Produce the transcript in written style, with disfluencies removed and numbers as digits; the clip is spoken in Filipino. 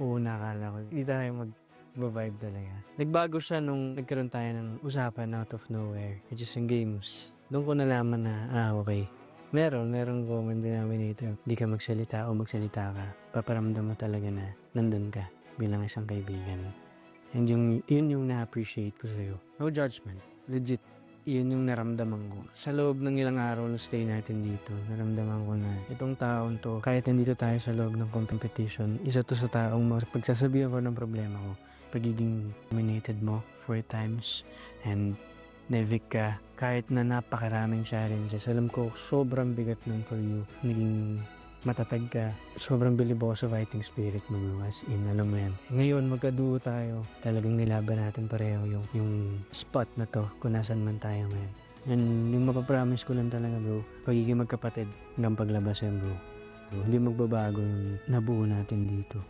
una akala ko hindi tayo mag-vibe talaga. Nagbago siya nung nagkaroon tayo ng usapan out of nowhere, which is yung games. Doon ko nalaman na, okay. Merong common denominator. Hindi ka magsalita o magsalita ka, paparamdam mo talaga na nandun ka bilang isang kaibigan. And yun yung na-appreciate ko sa'yo. No judgment. Legit. Yun yung naramdaman ko. Sa loob ng ilang araw na stay natin dito, naramdaman ko na itong taon to, kahit nandito tayo sa loob ng competition, isa to sa taong pagsasabihan ko ng problema ko. Pagiging nominated mo 4 times and na-evict ka, kahit na napakaraming challenges. Alam ko, sobrang bigat nun for you. Naging matatag ka. Sobrang bilib ako sa fighting spirit mo, bro. As in, alam mo yan. Ngayon, magkaduo tayo. Talagang nilaban natin pareho yung spot na to kung nasan man tayo ngayon. And yung mapapromise ko lang talaga, bro, pagiging magkapatid hanggang paglabas yan, bro. Hindi magbabago yung nabuo natin dito.